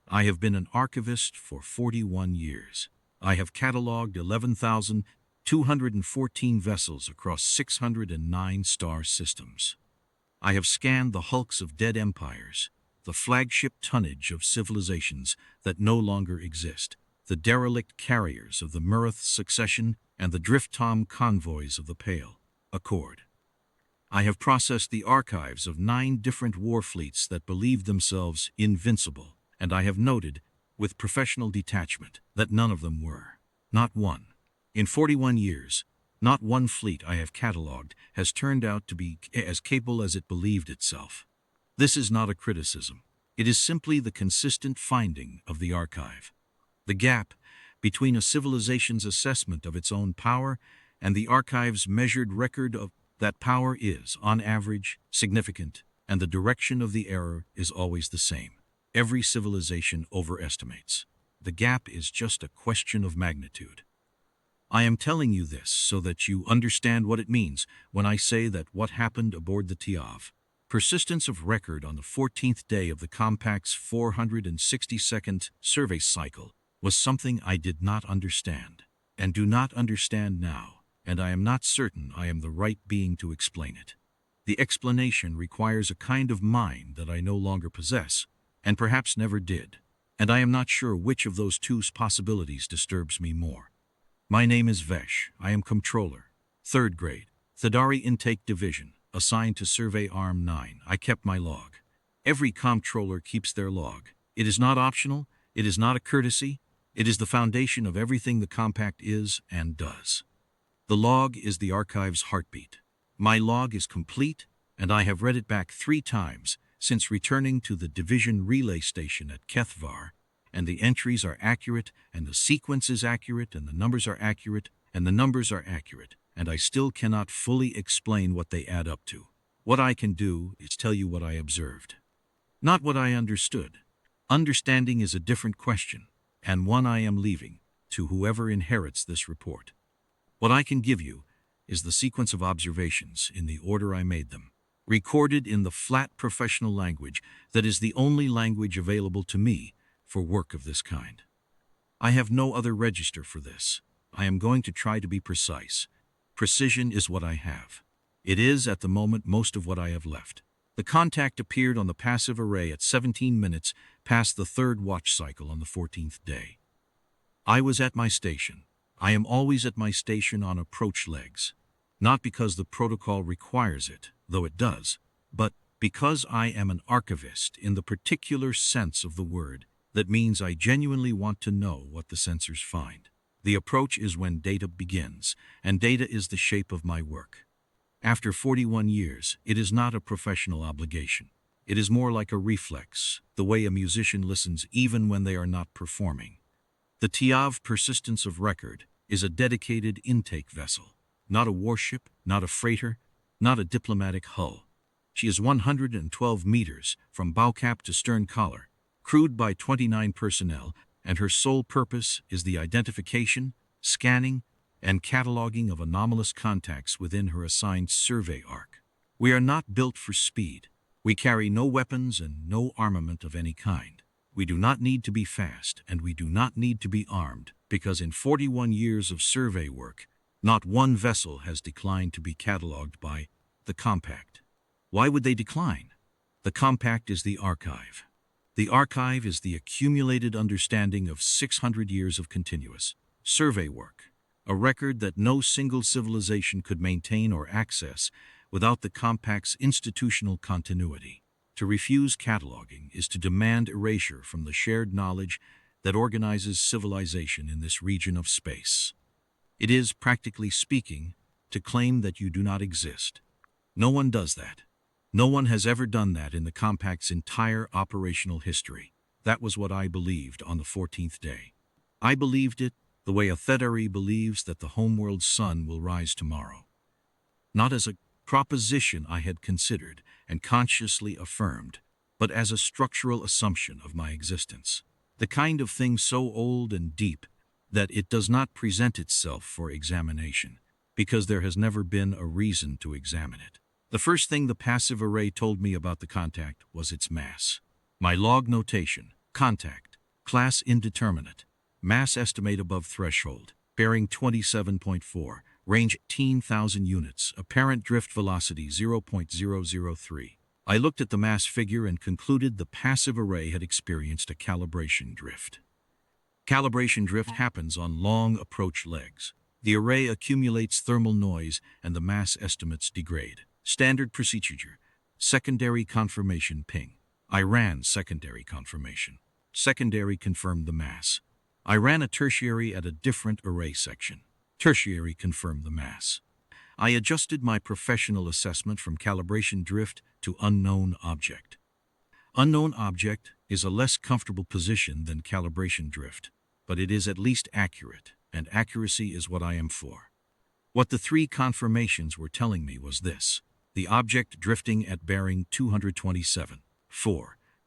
I have been an archivist for 41 years. I have catalogued 11,214 vessels across 609 star systems. I have scanned the hulks of dead empires, the flagship tonnage of civilizations that no longer exist, the derelict carriers of the Murrath succession, and the drift-tom convoys of the Pale Accord. I have processed the archives of 9 different war fleets that believed themselves invincible, and I have noted, with professional detachment, that none of them were. Not one. In 41 years, not one fleet I have catalogued has turned out to be as capable as it believed itself. This is not a criticism. It is simply the consistent finding of the archive. The gap between a civilization's assessment of its own power and the archive's measured record of that power is, on average, significant, and the direction of the error is always the same. Every civilization overestimates. The gap is just a question of magnitude. I am telling you this so that you understand what it means when I say that what happened aboard the Tiav, persistence of record on the 14th day of the Compact's 462nd survey cycle, was something I did not understand, and do not understand now, and I am not certain I am the right being to explain it. The explanation requires a kind of mind that I no longer possess, and perhaps never did, and I am not sure which of those two possibilities disturbs me more. My name is Vesh. I am Comptroller, 3rd grade, Thedari Intake Division, assigned to Survey Arm 9. I kept my log. Every comptroller keeps their log. It is not optional, it is not a courtesy, it is the foundation of everything the Compact is and does. The log is the archive's heartbeat. My log is complete, and I have read it back 3 times since returning to the division relay station at Kethvar, and the entries are accurate, and the sequence is accurate, and the numbers are accurate, and the numbers are accurate, and I still cannot fully explain what they add up to. What I can do is tell you what I observed, not what I understood. Understanding is a different question, and one I am leaving to whoever inherits this report. What I can give you is the sequence of observations in the order I made them, recorded in the flat professional language that is the only language available to me for work of this kind. I have no other register for this. I am going to try to be precise. Precision is what I have. It is, at the moment, most of what I have left. The contact appeared on the passive array at 17 minutes past the 3rd watch cycle on the 14th day. I was at my station. I am always at my station on approach legs, not because the protocol requires it, though it does, but because I am an archivist in the particular sense of the word. That means I genuinely want to know what the sensors find. The approach is when data begins, and data is the shape of my work. After 41 years, it is not a professional obligation. It is more like a reflex, the way a musician listens even when they are not performing. The Tiav persistence of record is a dedicated intake vessel, not a warship, not a freighter, not a diplomatic hull. She is 112 meters from bow cap to stern collar, crewed by 29 personnel, and her sole purpose is the identification, scanning, and cataloging of anomalous contacts within her assigned survey arc. We are not built for speed. We carry no weapons and no armament of any kind. We do not need to be fast, and we do not need to be armed, because in 41 years of survey work, not one vessel has declined to be catalogued by the Compact. Why would they decline? The Compact is the archive. The archive is the accumulated understanding of 600 years of continuous survey work, a record that no single civilization could maintain or access without the Compact's institutional continuity. To refuse cataloging is to demand erasure from the shared knowledge that organizes civilization in this region of space. It is, practically speaking, to claim that you do not exist. No one does that. No one has ever done that in the Compact's entire operational history. That was what I believed on the 14th day. I believed it the way a Thedari believes that the homeworld's sun will rise tomorrow. Not as a proposition I had considered and consciously affirmed, but as a structural assumption of my existence. The kind of thing so old and deep that it does not present itself for examination, because there has never been a reason to examine it. The first thing the passive array told me about the contact was its mass. My log notation, contact, Class indeterminate. Mass estimate above threshold. Bearing 27.4. Range 18,000 units. Apparent drift velocity 0.003. I looked at the mass figure and concluded the passive array had experienced a calibration drift. Calibration drift happens on long approach legs. The array accumulates thermal noise and the mass estimates degrade. Standard procedure. Secondary confirmation ping. I ran secondary confirmation. Secondary confirmed the mass. I ran a tertiary at a different array section. Tertiary confirmed the mass. I adjusted my professional assessment from calibration drift to unknown object. Unknown object is a less comfortable position than calibration drift, but it is at least accurate, and accuracy is what I am for. What the three confirmations were telling me was this: the object drifting at bearing 227.4,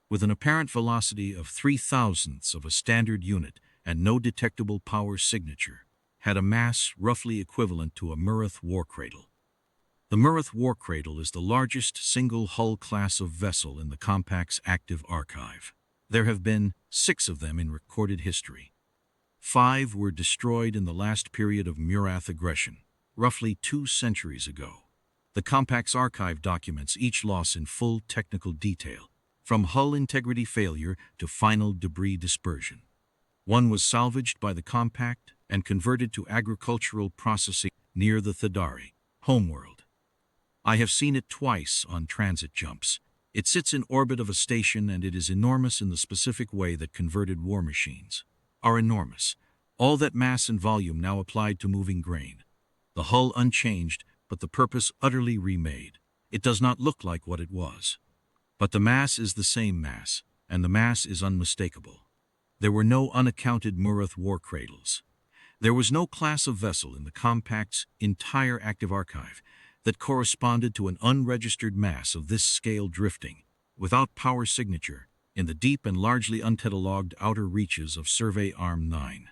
with an apparent velocity of 0.003 of a standard unit and no detectable power signature, had a mass roughly equivalent to a Murrath war cradle. The Murrath war cradle is the largest single hull class of vessel in the Compact's active archive. There have been 6 of them in recorded history. 5 were destroyed in the last period of Murrath aggression, roughly 2 centuries ago. The Compact's archive documents each loss in full technical detail, from hull integrity failure to final debris dispersion. 1 was salvaged by the Compact and converted to agricultural processing near the Thedari, homeworld. I have seen it twice on transit jumps. It sits in orbit of a station and it is enormous in the specific way that converted war machines are enormous. All that mass and volume now applied to moving grain. The hull unchanged, but the purpose utterly remade. It does not look like what it was. But the mass is the same mass, and the mass is unmistakable. There were no unaccounted Murrath war cradles. There was no class of vessel in the Compact's entire active archive that corresponded to an unregistered mass of this scale drifting, without power signature, in the deep and largely uncatalogued outer reaches of Survey Arm 9.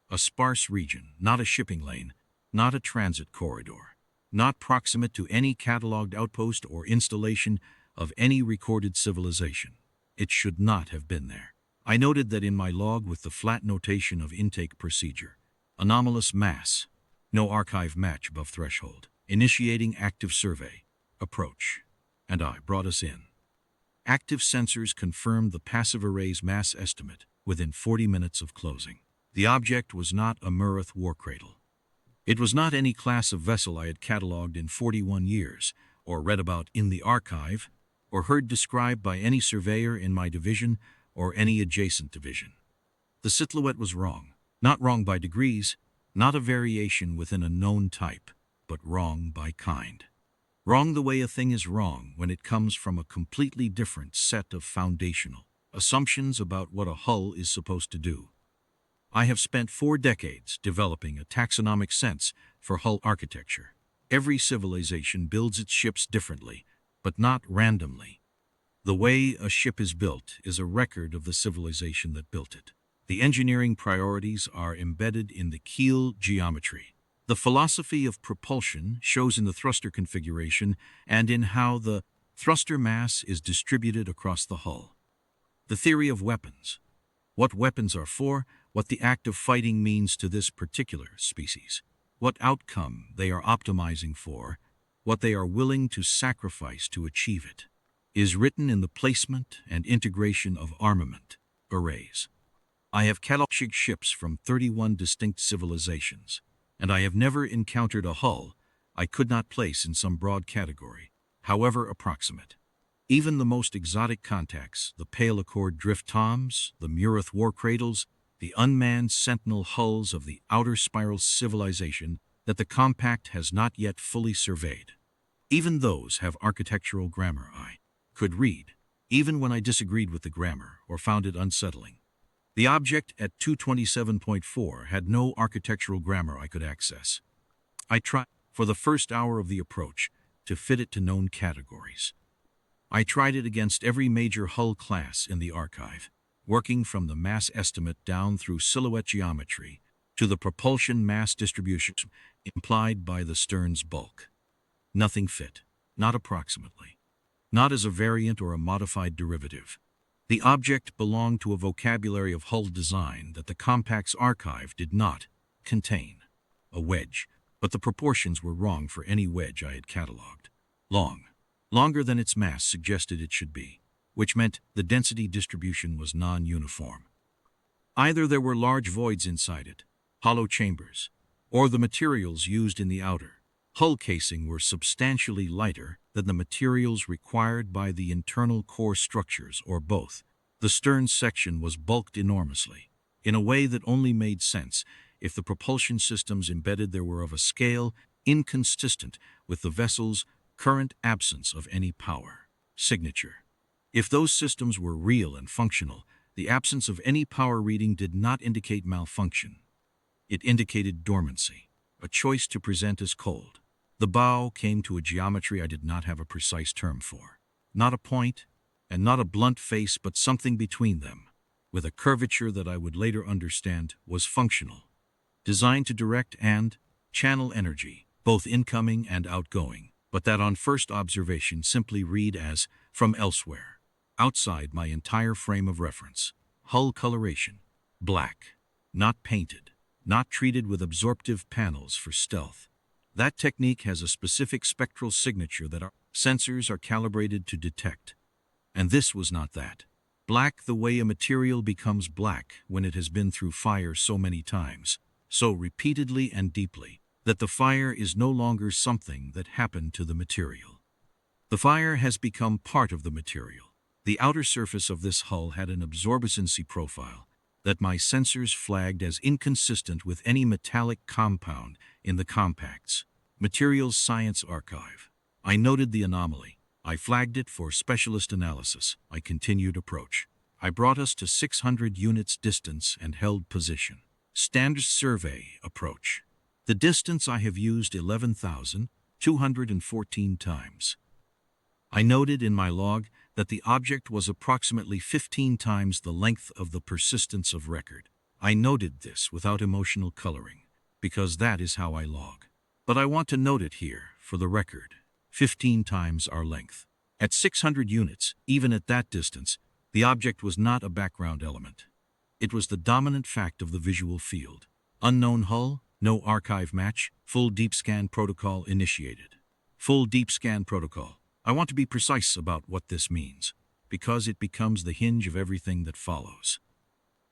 A sparse region, not a shipping lane, not a transit corridor, not proximate to any catalogued outpost or installation of any recorded civilization. It should not have been there. I noted that in my log with the flat notation of intake procedure. Anomalous mass. No archive match above threshold. Initiating active survey. Approach. And I brought us in. Active sensors confirmed the passive array's mass estimate within 40 minutes of closing. The object was not a Murrath war cradle. It was not any class of vessel I had catalogued in 41 years, or read about in the archive, or heard described by any surveyor in my division or any adjacent division. The silhouette was wrong. Not wrong by degrees, not a variation within a known type, but wrong by kind. Wrong the way a thing is wrong when it comes from a completely different set of foundational assumptions about what a hull is supposed to do. I have spent 4 decades developing a taxonomic sense for hull architecture. Every civilization builds its ships differently, but not randomly. The way a ship is built is a record of the civilization that built it. The engineering priorities are embedded in the keel geometry. The philosophy of propulsion shows in the thruster configuration and in how the thruster mass is distributed across the hull. The theory of weapons. What weapons are for, what the act of fighting means to this particular species, what outcome they are optimizing for, what they are willing to sacrifice to achieve it, is written in the placement and integration of armament arrays. I have catalogued ships from 31 distinct civilizations, and I have never encountered a hull I could not place in some broad category, however approximate. Even the most exotic contacts, the Pale Accord drift toms, the Murrath war cradles, the unmanned sentinel hulls of the outer spiral civilization that the Compact has not yet fully surveyed. Even those have architectural grammar I could read, even when I disagreed with the grammar or found it unsettling. The object at 227.4 had no architectural grammar I could access. I tried, for the first hour of the approach, to fit it to known categories. I tried it against every major hull class in the archive, working from the mass estimate down through silhouette geometry to the propulsion mass distribution implied by the stern's bulk. Nothing fit, not approximately, not as a variant or a modified derivative. The object belonged to a vocabulary of hull design that the Compact's archive did not contain. A wedge, but the proportions were wrong for any wedge I had catalogued. Longer than its mass suggested it should be, which meant the density distribution was non-uniform. Either there were large voids inside it, hollow chambers, or the materials used in the outer hull casing were substantially lighter than the materials required by the internal core structures, or both. The stern section was bulked enormously, in a way that only made sense if the propulsion systems embedded there were of a scale inconsistent with the vessel's current absence of any power signature. If those systems were real and functional, the absence of any power reading did not indicate malfunction. It indicated dormancy, a choice to present as cold. The bow came to a geometry I did not have a precise term for. Not a point, and not a blunt face, but something between them, with a curvature that I would later understand was functional, designed to direct and channel energy, both incoming and outgoing, but that on first observation simply read as from elsewhere, outside my entire frame of reference. Hull coloration, black, not painted, not treated with absorptive panels for stealth. That technique has a specific spectral signature that our sensors are calibrated to detect. And this was not that. Black the way a material becomes black when it has been through fire so many times, so repeatedly and deeply, that the fire is no longer something that happened to the material. The fire has become part of the material. The outer surface of this hull had an absorbency profile that my sensors flagged as inconsistent with any metallic compound in the Compact's Materials Science Archive. I noted the anomaly. I flagged it for specialist analysis. I continued approach. I brought us to 600 units distance and held position. Standard survey approach. The distance I have used 11,214 times. I noted in my log that the object was approximately 15 times the length of the persistence of record. I noted this without emotional coloring, because that is how I log. But I want to note it here, for the record. 15 times our length. At 600 units, even at that distance, the object was not a background element. It was the dominant fact of the visual field. Unknown hull, no archive match, full deep scan protocol initiated. Full deep scan protocol. I want to be precise about what this means, because it becomes the hinge of everything that follows.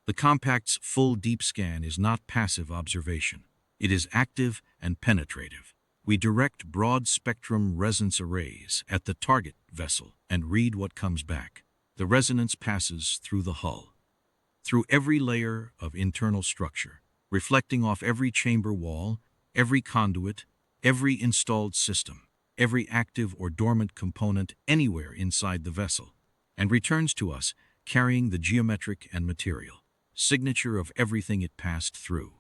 The Compact's full deep scan is not passive observation. It is active and penetrative. We direct broad-spectrum resonance arrays at the target vessel and read what comes back. The resonance passes through the hull, through every layer of internal structure, reflecting off every chamber wall, every conduit, every installed system, every active or dormant component anywhere inside the vessel, and returns to us carrying the geometric and material signature of everything it passed through.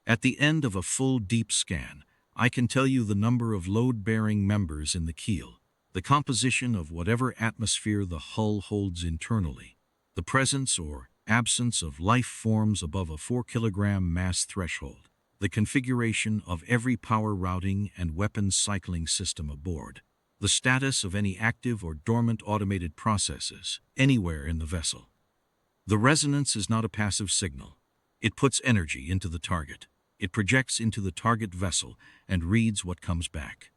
At the end of a full deep scan, I can tell you the number of load-bearing members in the keel, the composition of whatever atmosphere the hull holds internally, the presence or absence of life forms above a 4-kilogram mass threshold, the configuration of every power routing and weapons cycling system aboard, the status of any active or dormant automated processes anywhere in the vessel. The resonance is not a passive signal. It puts energy into the target. It projects into the target vessel and reads what comes back.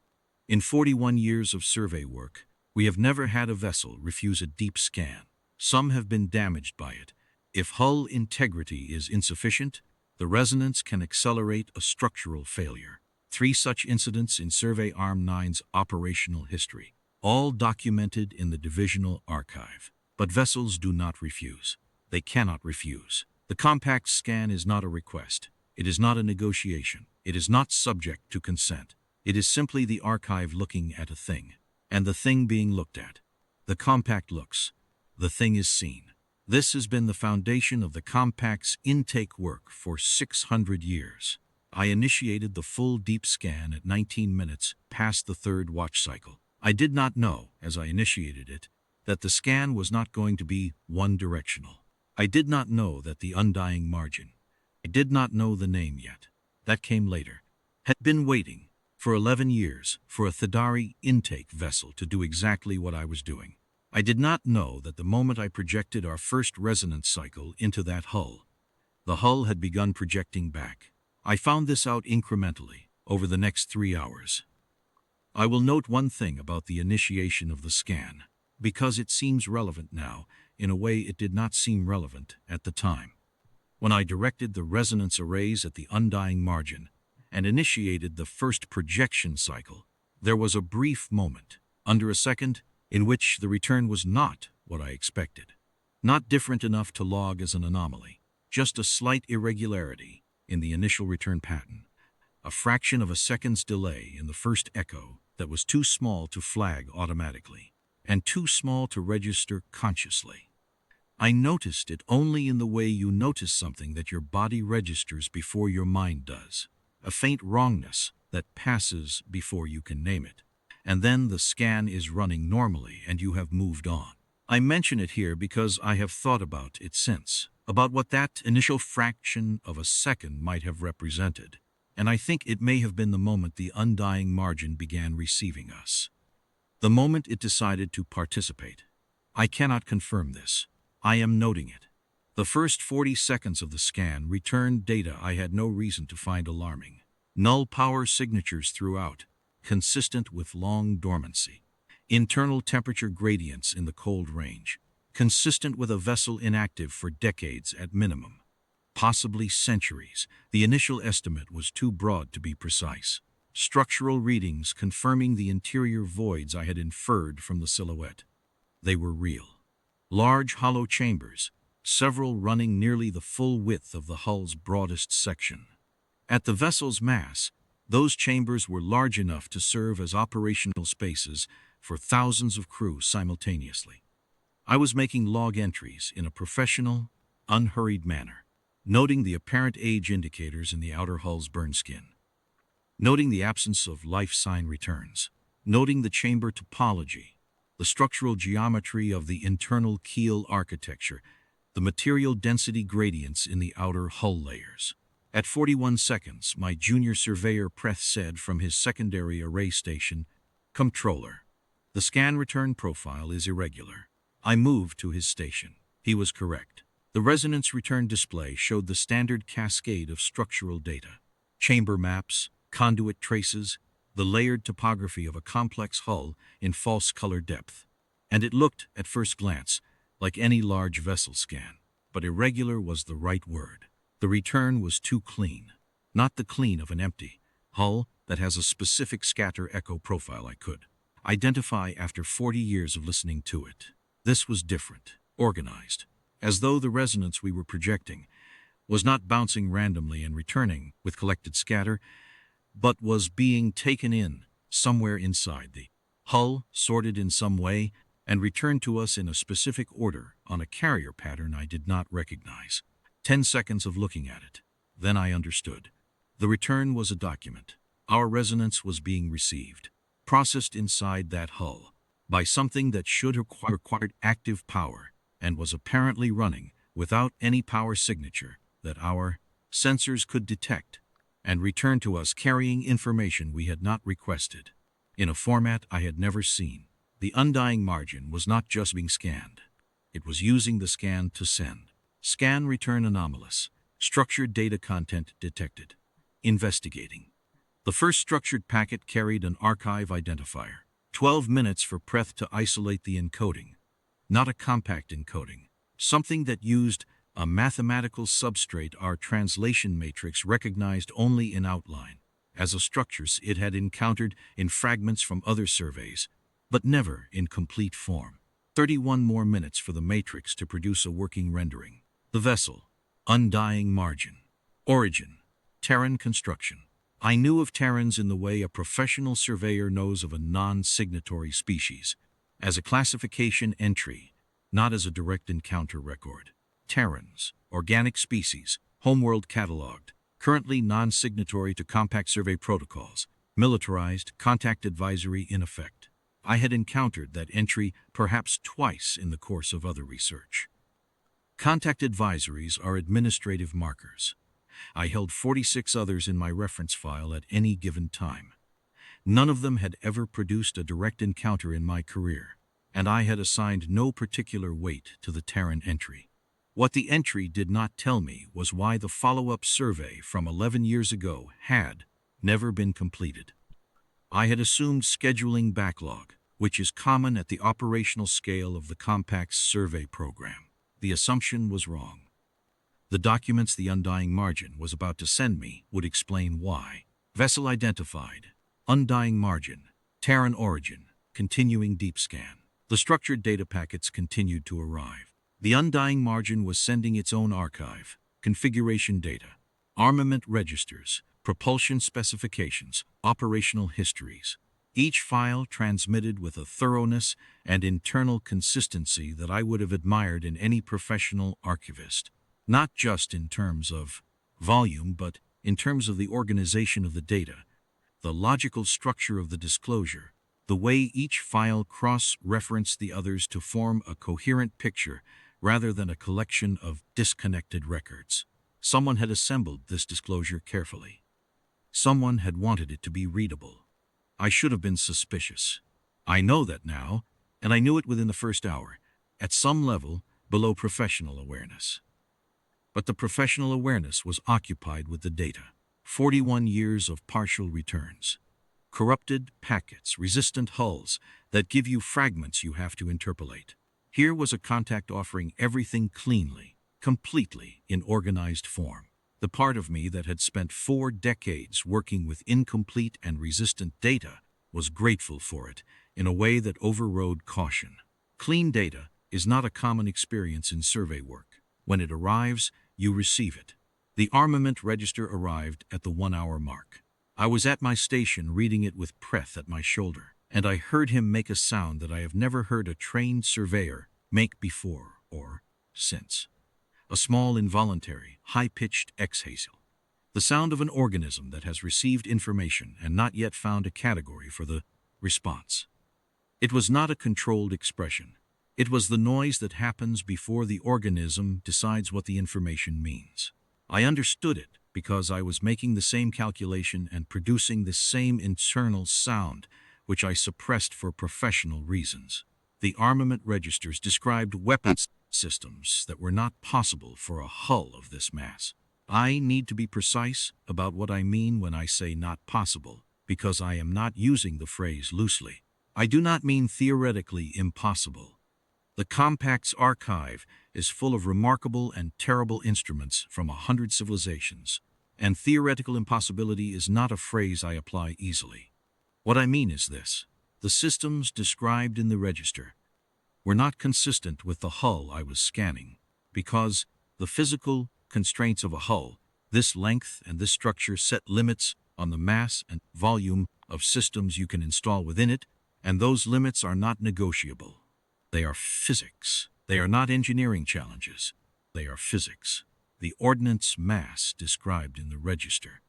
In 41 years of survey work, we have never had a vessel refuse a deep scan. Some have been damaged by it. If hull integrity is insufficient, the resonance can accelerate a structural failure. 3 such incidents in Survey Arm 9's operational history, all documented in the divisional archive. But vessels do not refuse. They cannot refuse. The Compact scan is not a request. It is not a negotiation. It is not subject to consent. It is simply the archive looking at a thing, and the thing being looked at. The Compact looks. The thing is seen. This has been the foundation of the Compact's intake work for 600 years. I initiated the full deep scan at 19 minutes past the 3rd watch cycle. I did not know, as I initiated it, that the scan was not going to be one-directional. I did not know that the undying margin, I did not know the name yet, that came later, had been waiting for 11 years for a Thedari intake vessel to do exactly what I was doing. I did not know that the moment I projected our first resonance cycle into that hull, the hull had begun projecting back. I found this out incrementally over the next 3 hours. I will note one thing about the initiation of the scan, because it seems relevant now in a way it did not seem relevant at the time. When I directed the resonance arrays at the undying margin and initiated the first projection cycle, there was a brief moment, under a second, in which the return was not what I expected. Not different enough to log as an anomaly, just a slight irregularity in the initial return pattern. A fraction of a second's delay in the first echo that was too small to flag automatically, and too small to register consciously. I noticed it only in the way you notice something that your body registers before your mind does. A faint wrongness that passes before you can name it. And then the scan is running normally and you have moved on. I mention it here because I have thought about it since, about what that initial fraction of a second might have represented. And I think it may have been the moment the undying margin began receiving us. The moment it decided to participate. I cannot confirm this. I am noting it. The first 40 seconds of the scan returned data I had no reason to find alarming. Null power signatures throughout, consistent with long dormancy. Internal temperature gradients in the cold range, consistent with a vessel inactive for decades at minimum. Possibly centuries. The initial estimate was too broad to be precise. Structural readings confirming the interior voids I had inferred from the silhouette. They were real. Large hollow chambers, several running nearly the full width of the hull's broadest section. At the vessel's mass, those chambers were large enough to serve as operational spaces for thousands of crew simultaneously. I was making log entries in a professional, unhurried manner, noting the apparent age indicators in the outer hull's burn skin, noting the absence of life sign returns, noting the chamber topology, the structural geometry of the internal keel architecture, the material density gradients in the outer hull layers. At 41 seconds, my junior surveyor Preth said from his secondary array station, "Comptroller, the scan return profile is irregular." I moved to his station. He was correct. The resonance return display showed the standard cascade of structural data. Chamber maps, conduit traces, the layered topography of a complex hull in false color depth. And it looked, at first glance, like any large vessel scan. But irregular was the right word. The return was too clean. Not the clean of an empty hull that has a specific scatter echo profile I could identify after 40 years of listening to it. This was different, organized, as though the resonance we were projecting was not bouncing randomly and returning with collected scatter, but was being taken in somewhere inside the hull, sorted in some way, and returned to us in a specific order on a carrier pattern I did not recognize. 10 seconds of looking at it. Then I understood. The return was a document. Our resonance was being received, processed inside that hull, by something that should have required active power and was apparently running without any power signature that our sensors could detect, and returned to us carrying information we had not requested. In a format I had never seen, the undying margin was not just being scanned. It was using the scan to send. Scan return anomalous. Structured data content detected. Investigating. The first structured packet carried an archive identifier. 12 minutes for Preth to isolate the encoding. Not a compact encoding. Something that used a mathematical substrate our translation matrix recognized only in outline, as a structures it had encountered in fragments from other surveys, but never in complete form. 31 more minutes for the matrix to produce a working rendering. The vessel. Undying margin. Origin. Terran construction. I knew of Terrans in the way a professional surveyor knows of a non-signatory species, as a classification entry, not as a direct encounter record. Terrans, organic species, homeworld catalogued, currently non-signatory to compact survey protocols, militarized, contact advisory in effect. I had encountered that entry perhaps twice in the course of other research. Contact advisories are administrative markers. I held 46 others in my reference file at any given time. None of them had ever produced a direct encounter in my career. and I had assigned no particular weight to the Terran entry. What the entry did not tell me was why the follow-up survey from 11 years ago had never been completed. I had assumed scheduling backlog, which is common at the operational scale of the Compact's survey program. The assumption was wrong. The documents the Undying Margin was about to send me would explain why. Vessel identified. Undying Margin. Terran origin. Continuing deep scan. The structured data packets continued to arrive. The Undying Margin was sending its own archive, configuration data, armament registers, propulsion specifications, operational histories. Each file transmitted with a thoroughness and internal consistency that I would have admired in any professional archivist. Not just in terms of volume, but in terms of the organization of the data, the logical structure of the disclosure, the way each file cross-referenced the others to form a coherent picture rather than a collection of disconnected records. Someone had assembled this disclosure carefully. Someone had wanted it to be readable. I should have been suspicious. I know that now, and I knew it within the first hour, at some level below professional awareness. But the professional awareness was occupied with the data. 41 years of partial returns. Corrupted packets, resistant hulls that give you fragments you have to interpolate. Here was a contact offering everything cleanly, completely in organized form. The part of me that had spent 4 decades working with incomplete and resistant data was grateful for it in a way that overrode caution. Clean data is not a common experience in survey work. When it arrives, you receive it. The armament register arrived at the 1-hour mark. I was at my station reading it with Preth at my shoulder, and I heard him make a sound that I have never heard a trained surveyor make before or since. A small, involuntary, high-pitched exhale. The sound of an organism that has received information and not yet found a category for the response. It was not a controlled expression. It was the noise that happens before the organism decides what the information means. I understood it because I was making the same calculation and producing the same internal sound, which I suppressed for professional reasons. The armament registers described weapons systems that were not possible for a hull of this mass. I need to be precise about what I mean when I say not possible, because I am not using the phrase loosely. I do not mean theoretically impossible. The Compact's archive is full of remarkable and terrible instruments from 100 civilizations, and theoretical impossibility is not a phrase I apply easily. What I mean is this: the systems described in the register were not consistent with the hull I was scanning, because the physical constraints of a hull, this length and this structure, set limits on the mass and volume of systems you can install within it, and those limits are not negotiable. They are physics. They are not engineering challenges. They are physics. The ordnance mass described in the register,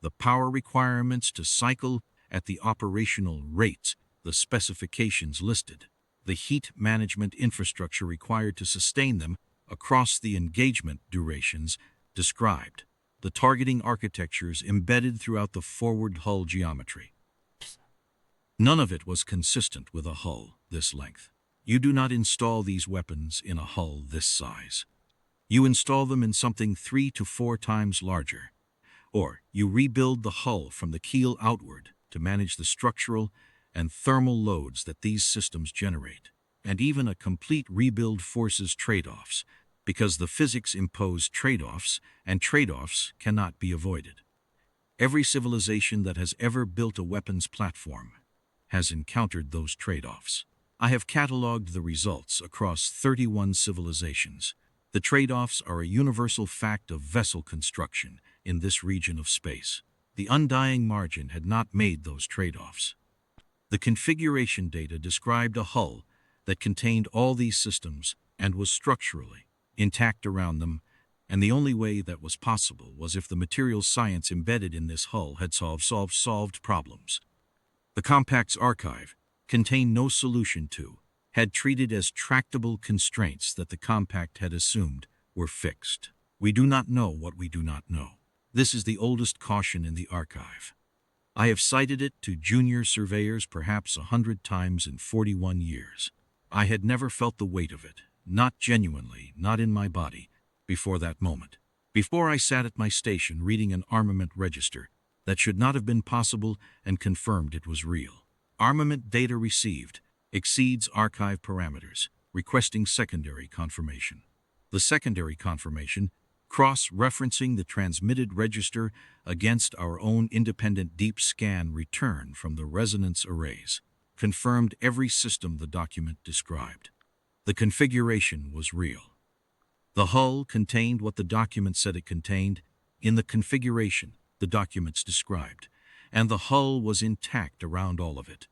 the power requirements to cycle at the operational rates, the specifications listed, the heat management infrastructure required to sustain them across the engagement durations described, the targeting architectures embedded throughout the forward hull geometry. None of it was consistent with a hull this length. You do not install these weapons in a hull this size. You install them in something 3 to 4 times larger, or you rebuild the hull from the keel outward to manage the structural and thermal loads that these systems generate. And even a complete rebuild forces trade-offs, because the physics impose trade-offs, and trade-offs cannot be avoided. Every civilization that has ever built a weapons platform has encountered those trade-offs. I have catalogued the results across 31 civilizations. The trade-offs are a universal fact of vessel construction in this region of space. The Undying Margin had not made those trade-offs. The configuration data described a hull that contained all these systems and was structurally intact around them, and the only way that was possible was if the material science embedded in this hull had solved problems. The Compact's archive contained no solution to, had treated as tractable constraints that the Compact had assumed were fixed. We do not know what we do not know. This is the oldest caution in the archive. I have cited it to junior surveyors perhaps 100 times in 41 years. I had never felt the weight of it, not genuinely, not in my body, before that moment. Before I sat at my station reading an armament register that should not have been possible and confirmed it was real. Armament data received exceeds archive parameters, requesting secondary confirmation. The secondary confirmation, cross-referencing the transmitted register against our own independent deep scan return from the resonance arrays, confirmed every system the document described. The configuration was real. The hull contained what the document said it contained in the configuration the documents described, and the hull was intact around all of it.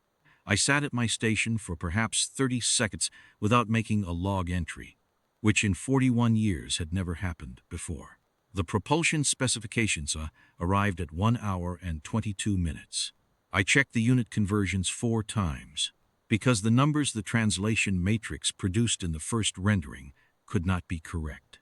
I sat at my station for perhaps 30 seconds without making a log entry, which in 41 years had never happened before. The propulsion specifications arrived at 1 hour and 22 minutes. I checked the unit conversions 4 times, because the numbers the translation matrix produced in the first rendering could not be correct.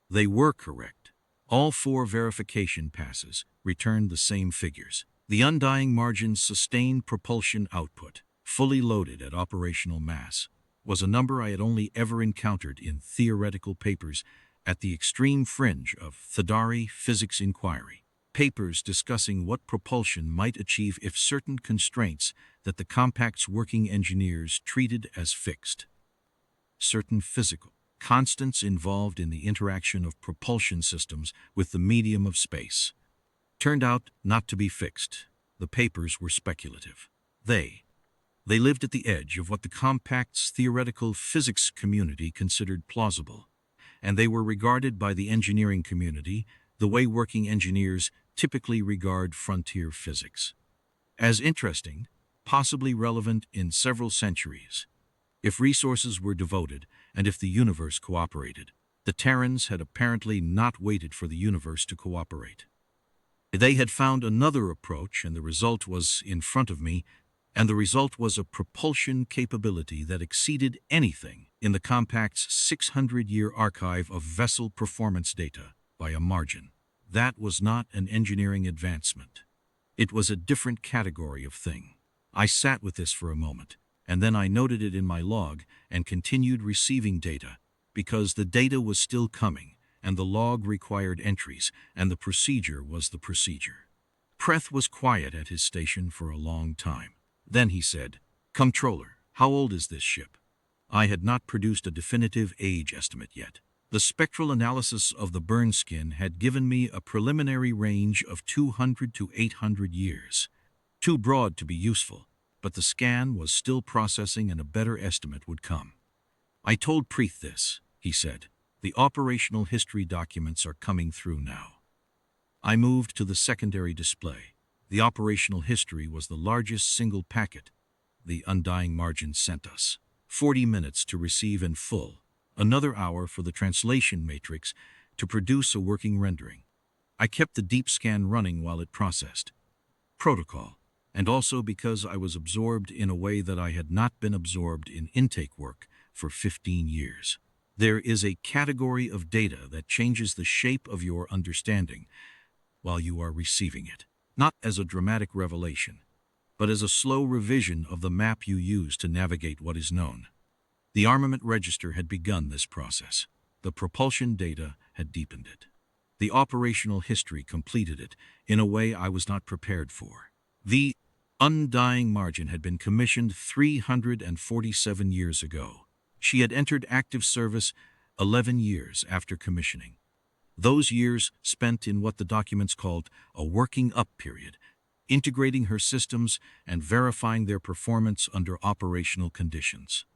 They were correct. All 4 verification passes returned the same figures. The undying margin's sustained propulsion output, fully loaded at operational mass, was a number I had only ever encountered in theoretical papers at the extreme fringe of Thedari physics inquiry. Papers discussing what propulsion might achieve if certain constraints that the Compact's working engineers treated as fixed. Certain physical constants involved in the interaction of propulsion systems with the medium of space turned out not to be fixed. The papers were speculative. They lived at the edge of what the Compact's theoretical physics community considered plausible, and they were regarded by the engineering community the way working engineers typically regard frontier physics. As interesting, possibly relevant in several centuries. If resources were devoted, and if the universe cooperated, the Terrans had apparently not waited for the universe to cooperate. They had found another approach, and the result was in front of me, and the result was a propulsion capability that exceeded anything in the Compact's 600-year archive of vessel performance data by a margin. That was not an engineering advancement. It was a different category of thing. I sat with this for a moment, and then I noted it in my log and continued receiving data, because the data was still coming, and the log required entries, and the procedure was the procedure. Preth was quiet at his station for a long time. Then he said, "Comptroller, how old is this ship?" I had not produced a definitive age estimate yet. The spectral analysis of the burn skin had given me a preliminary range of 200 to 800 years. Too broad to be useful, but the scan was still processing and a better estimate would come. I told Preeth this. He said, "The operational history documents are coming through now." I moved to the secondary display. The operational history was the largest single packet the undying margin sent us. 40 minutes to receive in full. Another hour for the translation matrix to produce a working rendering. I kept the deep scan running while it processed. Protocol, and also because I was absorbed in a way that I had not been absorbed in intake work for 15 years. There is a category of data that changes the shape of your understanding while you are receiving it, not as a dramatic revelation, but as a slow revision of the map you use to navigate what is known. The armament register had begun this process. The propulsion data had deepened it. The operational history completed it in a way I was not prepared for. The undying margin had been commissioned 347 years ago. She had entered active service 11 years after commissioning. Those years spent in what the documents called a working up period, integrating her systems and verifying their performance under operational conditions.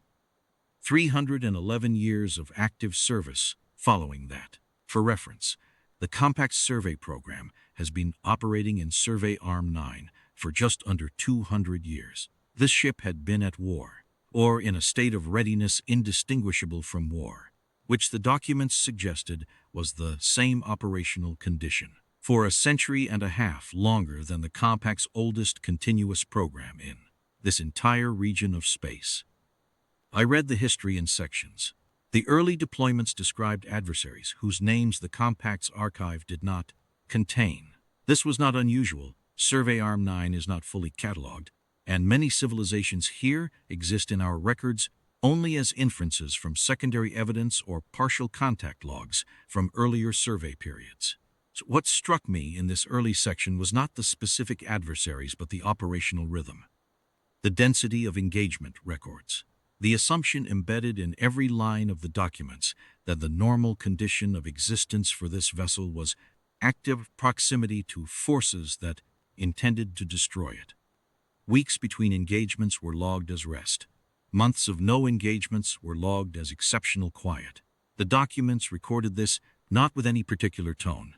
311 years of active service following that. For reference, the Compact Survey Program has been operating in Survey Arm 9 for just under 200 years. This ship had been at war, or in a state of readiness indistinguishable from war, which the documents suggested was the same operational condition, for a century and a half longer than the Compact's oldest continuous program in this entire region of space. I read the history in sections. The early deployments described adversaries whose names the Compact's archive did not contain. This was not unusual. Survey Arm 9 is not fully catalogued, and many civilizations here exist in our records only as inferences from secondary evidence or partial contact logs from earlier survey periods. So what struck me in this early section was not the specific adversaries but the operational rhythm, the density of engagement records, the assumption embedded in every line of the documents that the normal condition of existence for this vessel was active proximity to forces that intended to destroy it. Weeks between engagements were logged as rest. Months of no engagements were logged as exceptional quiet. The documents recorded this not with any particular tone,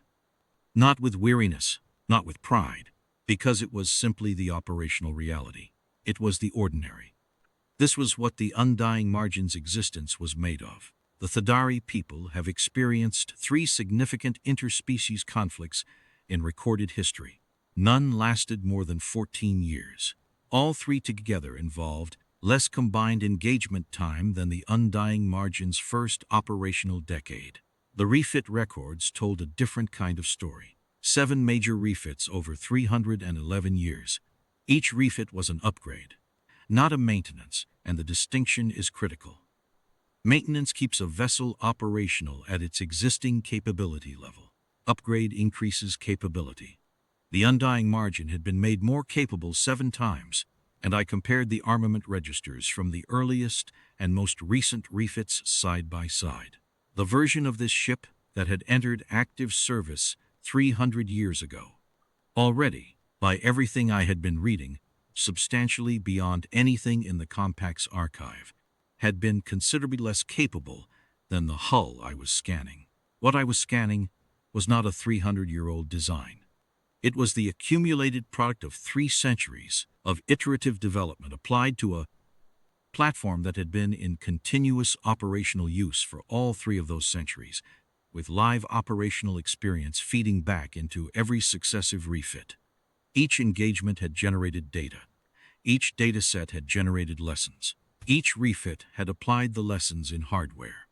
not with weariness, not with pride, because it was simply the operational reality. It was the ordinary. This was what the undying margin's existence was made of. The Thedari people have experienced 3 significant interspecies conflicts in recorded history. None lasted more than 14 years. All 3 together involved less combined engagement time than the undying margin's first operational decade. The refit records told a different kind of story. 7 major refits over 311 years. Each refit was an upgrade, not a maintenance, and the distinction is critical. Maintenance keeps a vessel operational at its existing capability level. Upgrade increases capability. The undying margin had been made more capable 7 times, and I compared the armament registers from the earliest and most recent refits side by side. The version of this ship that had entered active service 300 years ago. Already, by everything I had been reading, substantially beyond anything in the Compact's archive, had been considerably less capable than the hull I was scanning. What I was scanning was not a 300-year-old design. It was the accumulated product of 3 centuries of iterative development applied to a platform that had been in continuous operational use for all 3 of those centuries, with live operational experience feeding back into every successive refit. Each engagement had generated data. Each data set had generated lessons. Each refit had applied the lessons in hardware.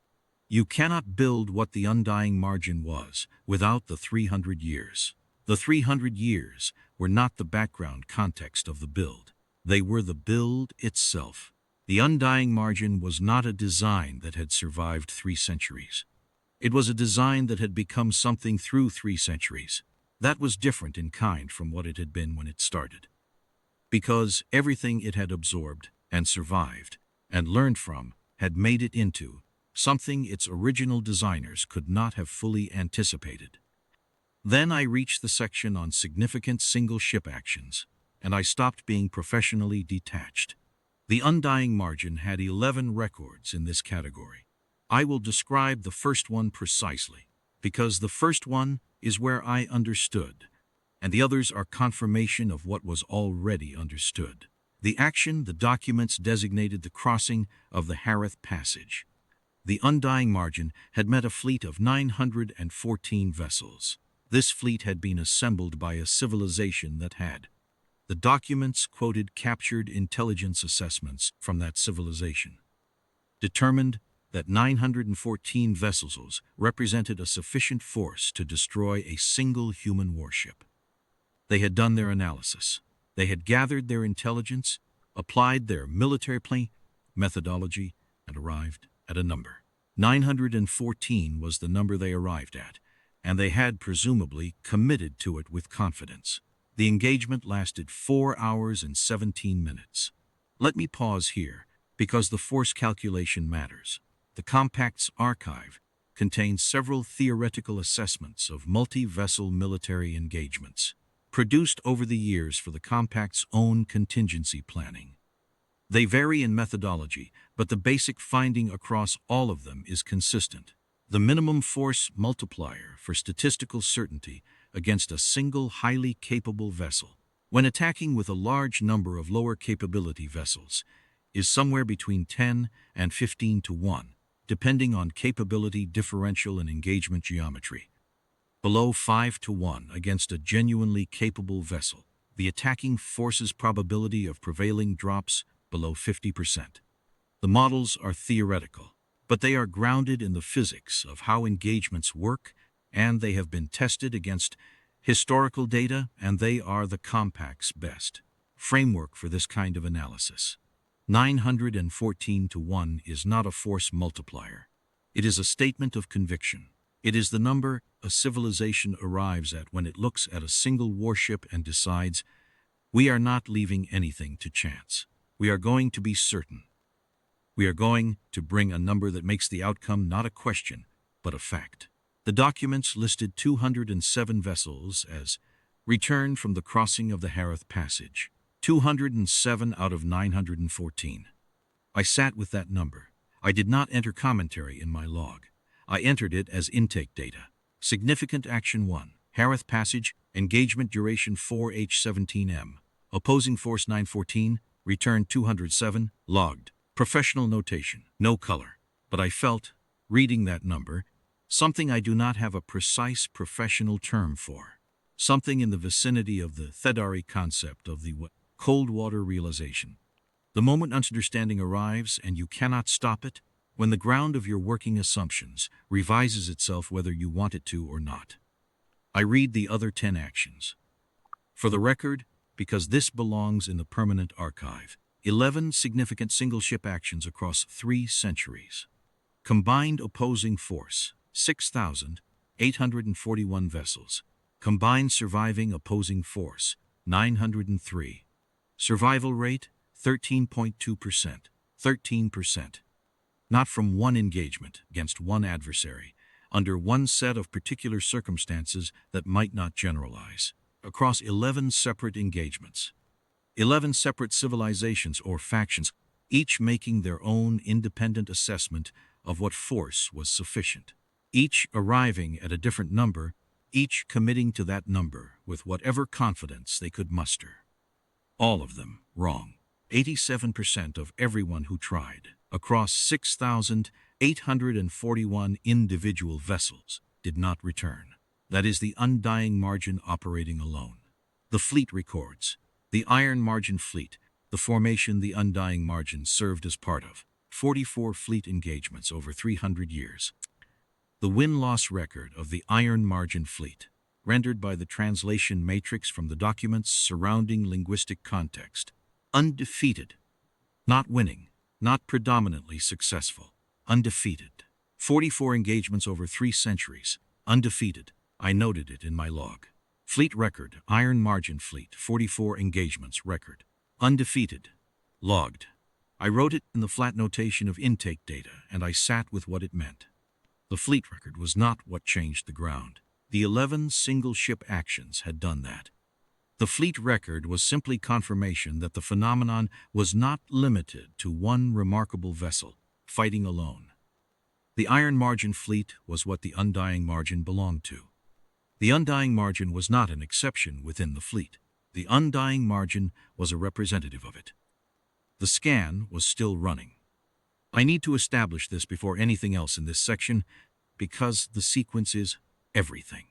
You cannot build what the undying margin was without the 300 years. The 300 years were not the background context of the build. They were the build itself. The undying margin was not a design that had survived 3 centuries. It was a design that had become something through 3 centuries. That was different in kind from what it had been when it started. Because everything it had absorbed and survived and learned from had made it into something its original designers could not have fully anticipated. Then I reached the section on significant single-ship actions, and I stopped being professionally detached. The undying margin had 11 records in this category. I will describe the first one precisely, because the first one is where I understood, and the others are confirmation of what was already understood. The action the documents designated the crossing of the Harith Passage. The undying margin had met a fleet of 914 vessels. This fleet had been assembled by a civilization that had. The documents quoted captured intelligence assessments from that civilization. Determined that 914 vessels represented a sufficient force to destroy a single human warship. They had done their analysis. They had gathered their intelligence, applied their military methodology, and arrived at a number. 914 was the number they arrived at, and they had presumably committed to it with confidence. The engagement lasted 4 hours and 17 minutes. Let me pause here, because the force calculation matters. The Compact's archive contains several theoretical assessments of multi-vessel military engagements, produced over the years for the Compact's own contingency planning. They vary in methodology, but the basic finding across all of them is consistent. The minimum force multiplier for statistical certainty against a single highly capable vessel, when attacking with a large number of lower capability vessels, is somewhere between 10 and 15 to 1, depending on capability differential and engagement geometry. Below 5 to 1 against a genuinely capable vessel, the attacking force's probability of prevailing drops below 50%. The models are theoretical, but they are grounded in the physics of how engagements work, and they have been tested against historical data, and they are the Compact's best framework for this kind of analysis. 914 to 1 is not a force multiplier. It is a statement of conviction. It is the number a civilization arrives at when it looks at a single warship and decides, we are not leaving anything to chance. We are going to be certain. We are going to bring a number that makes the outcome not a question, but a fact. The documents listed 207 vessels as returned from the crossing of the Harith Passage. 207 out of 914. I sat with that number. I did not enter commentary in my log. I entered it as intake data. Significant Action 1. Harith Passage, engagement duration 4H17M. Opposing force 914, return 207, logged. Professional notation, no color. But I felt, reading that number, something I do not have a precise professional term for. Something in the vicinity of the Thedari concept of the cold water realization. The moment understanding arrives and you cannot stop it, when the ground of your working assumptions revises itself whether you want it to or not. I read the other 10 actions. For the record, because this belongs in the permanent archive, 11 significant single-ship actions across 3 centuries. Combined opposing force, 6,841 vessels. Combined surviving opposing force, 903. Survival rate, 13.2%. 13%. Not from one engagement against one adversary, under one set of particular circumstances that might not generalize. Across 11 separate engagements. 11 separate civilizations or factions, each making their own independent assessment of what force was sufficient. Each arriving at a different number, each committing to that number with whatever confidence they could muster. All of them wrong. 87% of everyone who tried, across 6,841 individual vessels, did not return. That is the undying margin operating alone. The fleet records. The Iron Margin Fleet, the formation the undying margin served as part of, 44 fleet engagements over 300 years. The win-loss record of the Iron Margin Fleet, rendered by the translation matrix from the documents surrounding linguistic context. Undefeated. Not winning, not predominantly successful. Undefeated. 44 engagements over 3 centuries. Undefeated. I noted it in my log. Fleet record, Iron Margin Fleet, 44 engagements record. Undefeated. Logged. I wrote it in the flat notation of intake data, and I sat with what it meant. The fleet record was not what changed the ground. The 11 single-ship actions had done that. The fleet record was simply confirmation that the phenomenon was not limited to one remarkable vessel, fighting alone. The Iron Margin Fleet was what the undying margin belonged to. The undying margin was not an exception within the fleet. The undying margin was a representative of it. The scan was still running. I need to establish this before anything else in this section, because the sequence is everything.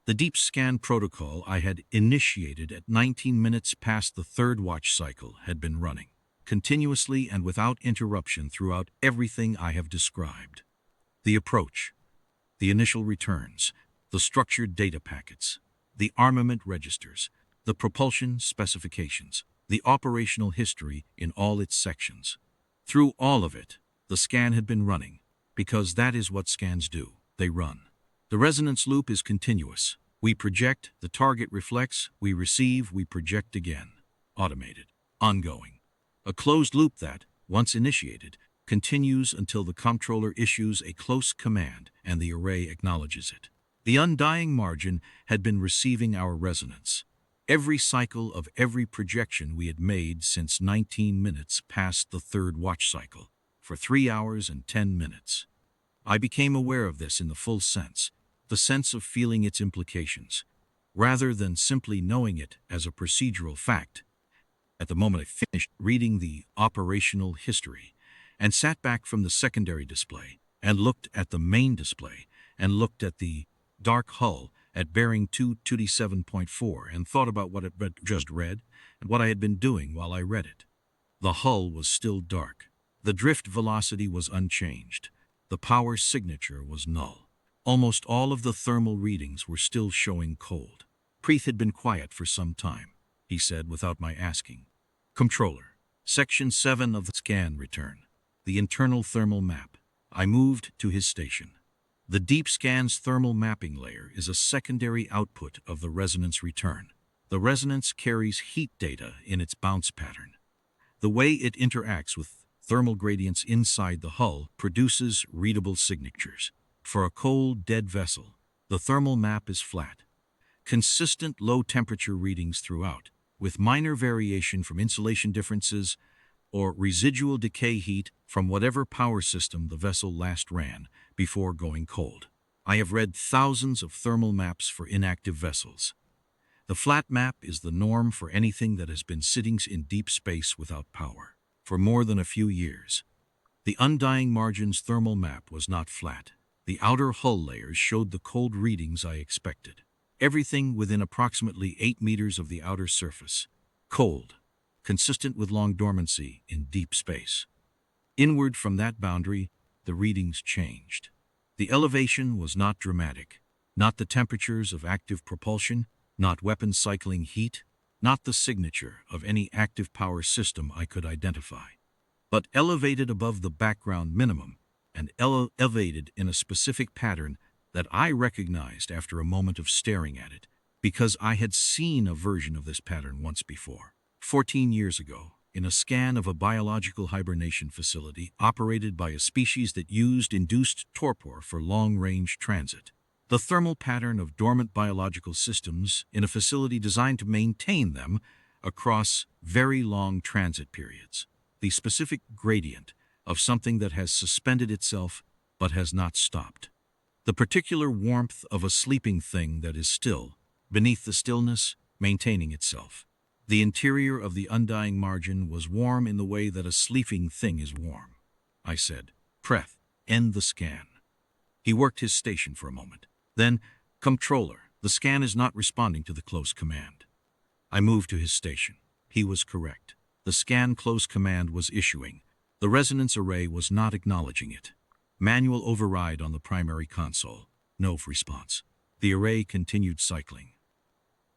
The deep scan protocol I had initiated at 19 minutes past the 3rd watch cycle had been running, continuously and without interruption throughout everything I have described. The approach, the initial returns, the structured data packets, the armament registers, the propulsion specifications, the operational history in all its sections. Through all of it, the scan had been running, because that is what scans do. They run. The resonance loop is continuous. We project, the target reflects, we receive, we project again. Automated. Ongoing. A closed loop that, once initiated, continues until the comptroller issues a close command and the array acknowledges it. The undying margin had been receiving our resonance. Every cycle of every projection we had made since 19 minutes past the 3rd watch cycle, for 3 hours and 10 minutes. I became aware of this in the full sense, the sense of feeling its implications, rather than simply knowing it as a procedural fact. At the moment I finished reading the operational history, and sat back from the secondary display, and looked at the main display, and looked at the dark hull at bearing 227.4 and thought about what I had just read and what I had been doing while I read it. The hull was still dark. The drift velocity was unchanged. The power signature was null. Almost all of the thermal readings were still showing cold. Preeth had been quiet for some time, he said without my asking. Comptroller, Section 7 of the scan return. The internal thermal map. I moved to his station. The deep scan's thermal mapping layer is a secondary output of the resonance return. The resonance carries heat data in its bounce pattern. The way it interacts with thermal gradients inside the hull produces readable signatures. For a cold, dead vessel, the thermal map is flat. Consistent low-temperature readings throughout, with minor variation from insulation differences or residual decay heat from whatever power system the vessel last ran before going cold. I have read thousands of thermal maps for inactive vessels. The flat map is the norm for anything that has been sitting in deep space without power for more than a few years. The Undying Margin's thermal map was not flat. The outer hull layers showed the cold readings I expected. Everything within approximately 8 meters of the outer surface. Cold, consistent with long dormancy in deep space. Inward from that boundary, the readings changed. The elevation was not dramatic, not the temperatures of active propulsion, not weapon cycling heat, not the signature of any active power system I could identify, but elevated above the background minimum and elevated in a specific pattern that I recognized after a moment of staring at it, because I had seen a version of this pattern once before. 14 years ago, in a scan of a biological hibernation facility operated by a species that used induced torpor for long-range transit. The thermal pattern of dormant biological systems in a facility designed to maintain them across very long transit periods. The specific gradient of something that has suspended itself but has not stopped. The particular warmth of a sleeping thing that is still, beneath the stillness, maintaining itself. The interior of the Undying Margin was warm in the way that a sleeping thing is warm. I said, "Preth, end the scan." He worked his station for a moment. Then, "Comptroller, the scan is not responding to the close command." I moved to his station. He was correct. The scan close command was issuing. The resonance array was not acknowledging it. Manual override on the primary console. No response. The array continued cycling.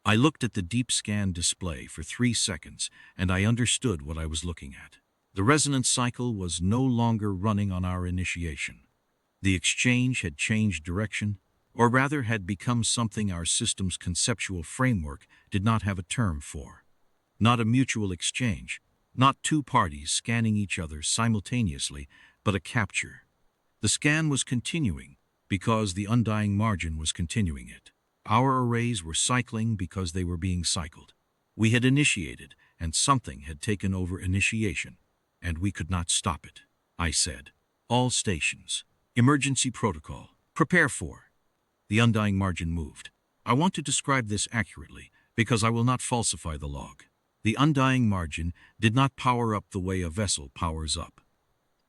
I looked at the deep scan display for 3 seconds, and I understood what I was looking at. The resonance cycle was no longer running on our initiation. The exchange had changed direction, or rather had become something our system's conceptual framework did not have a term for. Not a mutual exchange, not two parties scanning each other simultaneously, but a capture. The scan was continuing because the Undying Margin was continuing it. Our arrays were cycling because they were being cycled. We had initiated, and something had taken over initiation, and we could not stop it. I said, "All stations. Emergency protocol. Prepare for." The Undying Margin moved. I want to describe this accurately, because I will not falsify the log. The Undying Margin did not power up the way a vessel powers up.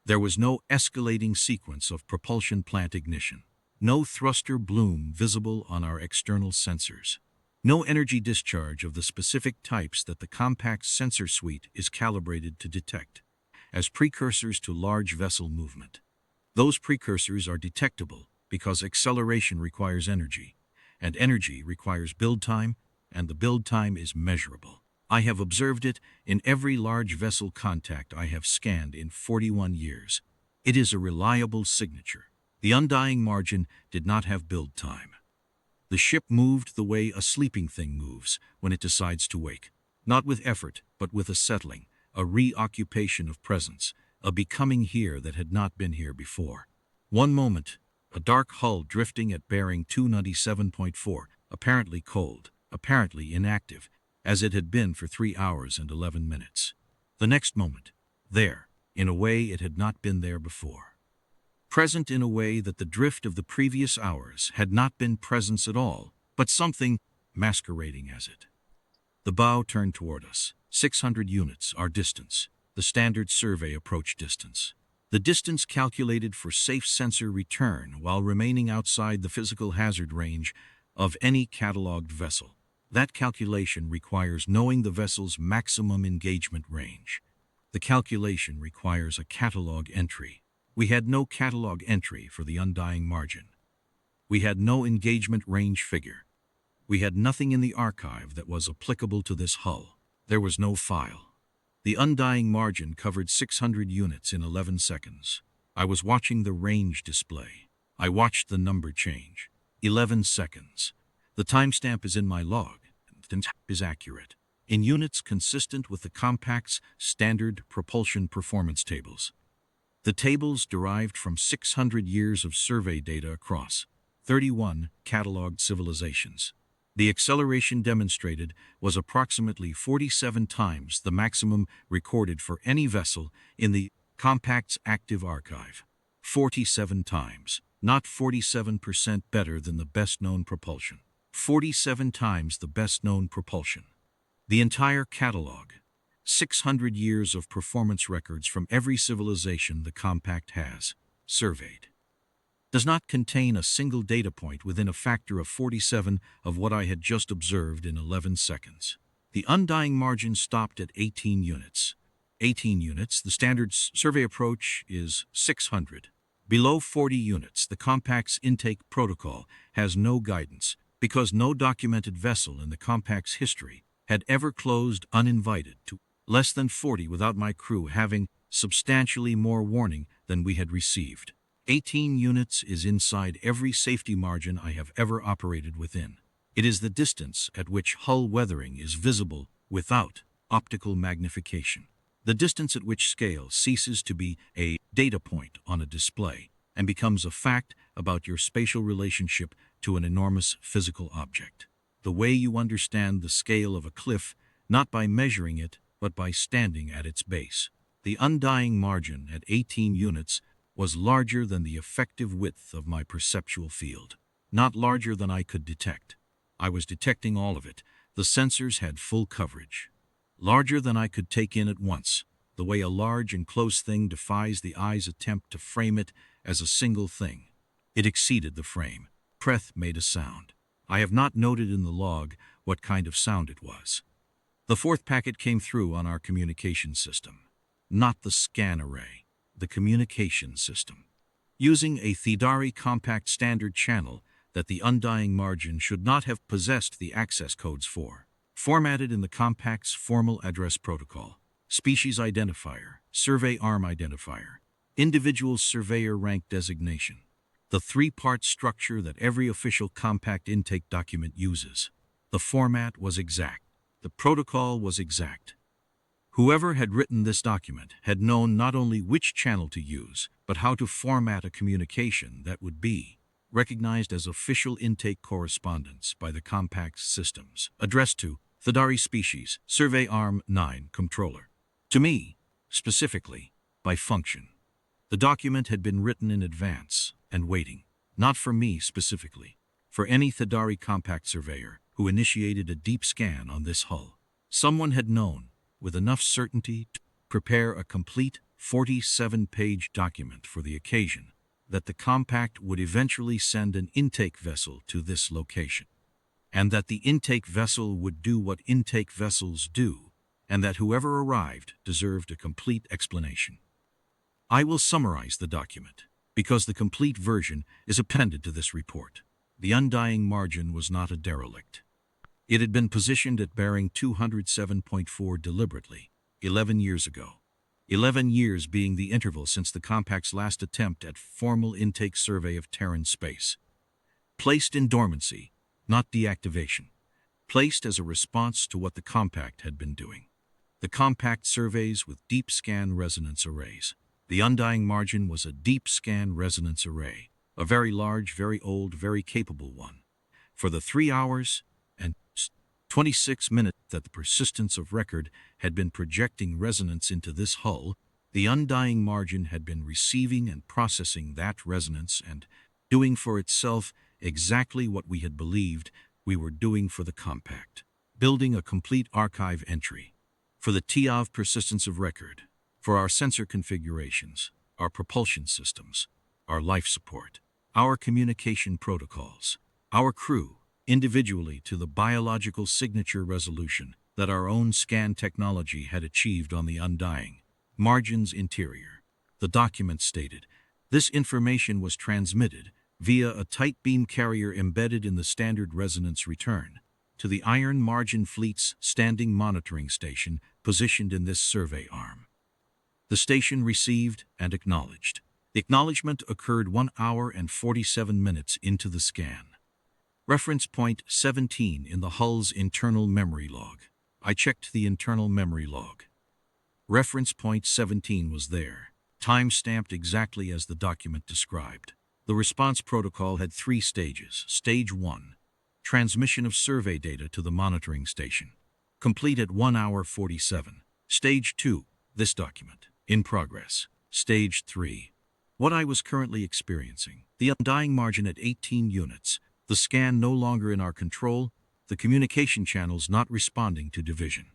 There was no escalating sequence of propulsion plant ignition. No thruster bloom visible on our external sensors. No energy discharge of the specific types that the compact sensor suite is calibrated to detect as precursors to large vessel movement. Those precursors are detectable because acceleration requires energy, and energy requires build time, and the build time is measurable. I have observed it in every large vessel contact I have scanned in 41 years. It is a reliable signature. The Undying Margin did not have build time. The ship moved the way a sleeping thing moves when it decides to wake, not with effort, but with a settling, a reoccupation of presence, a becoming here that had not been here before. One moment, a dark hull drifting at bearing 297.4, apparently cold, apparently inactive, as it had been for 3 hours and 11 minutes. The next moment, there, in a way it had not been there before. Present in a way that the drift of the previous hours had not been presence at all, but something masquerading as it. The bow turned toward us. 600 units, our distance, the standard survey approach distance. The distance calculated for safe sensor return while remaining outside the physical hazard range of any catalogued vessel. That calculation requires knowing the vessel's maximum engagement range. The calculation requires a catalog entry. We had no catalog entry for the Undying Margin. We had no engagement range figure. We had nothing in the archive that was applicable to this hull. There was no file. The undying margin covered 600 units in 11 seconds. I was watching the range display. I watched the number change. 11 seconds. The timestamp is in my log. The timestamp is accurate. In units consistent with the Compact's standard propulsion performance tables. The tables derived from 600 years of survey data across 31 catalogued civilizations. The acceleration demonstrated was approximately 47 times the maximum recorded for any vessel in the Compact's active archive. 47 times, not 47% better than the best-known propulsion. 47 times the best-known propulsion. The entire catalog, 600 years of performance records from every civilization the Compact has surveyed, does not contain a single data point within a factor of 47 of what I had just observed in 11 seconds. The undying margin stopped at 18 units. 18 units, the standard survey approach is 600. Below 40 units, the Compact's intake protocol has no guidance because no documented vessel in the Compact's history had ever closed uninvited to less than 40 without my crew having substantially more warning than we had received. 18 units is inside every safety margin I have ever operated within. It is the distance at which hull weathering is visible without optical magnification. The distance at which scale ceases to be a data point on a display and becomes a fact about your spatial relationship to an enormous physical object. The way you understand the scale of a cliff, not by measuring it, but by standing at its base. The undying margin at 18 units was larger than the effective width of my perceptual field, not larger than I could detect. I was detecting all of it. The sensors had full coverage. Larger than I could take in at once, the way a large and close thing defies the eye's attempt to frame it as a single thing. It exceeded the frame. Preth made a sound. I have not noted in the log what kind of sound it was. The fourth packet came through on our communication system. Not the scan array, the communication system. Using a Thedari Compact standard channel that the undying margin should not have possessed the access codes for. Formatted in the Compact's formal address protocol. Species identifier, survey arm identifier, individual surveyor rank designation. The three-part structure that every official Compact intake document uses. The format was exact. The protocol was exact. Whoever had written this document had known not only which channel to use, but how to format a communication that would be recognized as official intake correspondence by the Compact's systems, addressed to Thedari Species, Survey Arm 9, Controller. To me, specifically, by function. The document had been written in advance and waiting, not for me specifically, for any Thedari Compact surveyor who initiated a deep scan on this hull. Someone had known, with enough certainty, to prepare a complete 47-page document for the occasion, that the Compact would eventually send an intake vessel to this location, and that the intake vessel would do what intake vessels do, and that whoever arrived deserved a complete explanation. I will summarize the document, because the complete version is appended to this report. The undying margin was not a derelict. It had been positioned at bearing 207.4 deliberately, 11 years ago. 11 years being the interval since the Compact's last attempt at formal intake survey of Terran space. Placed in dormancy, not deactivation. Placed as a response to what the Compact had been doing. The Compact surveys with deep scan resonance arrays. The undying margin was a deep scan resonance array, a very large, very old, very capable one. For the 3 hours and 26 minutes that the persistence of record had been projecting resonance into this hull, the undying margin had been receiving and processing that resonance and doing for itself exactly what we had believed we were doing for the Compact, building a complete archive entry. For the TIAV persistence of record, for our sensor configurations, our propulsion systems, our life support, our communication protocols, our crew, individually to the biological signature resolution that our own scan technology had achieved on the undying margin's interior. The document stated, this information was transmitted via a tight beam carrier embedded in the standard resonance return to the Iron Margin Fleet's standing monitoring station positioned in this survey arm. The station received and acknowledged. The acknowledgement occurred 1 hour and 47 minutes into the scan. Reference point 17 in the hull's internal memory log. I checked the internal memory log. Reference point 17 was there, time-stamped exactly as the document described. The response protocol had 3 stages. Stage 1, transmission of survey data to the monitoring station, complete at 1 hour 47. Stage 2, this document, in progress. Stage 3, what I was currently experiencing, the undying margin at 18 units, the scan no longer in our control, the communication channels not responding to division.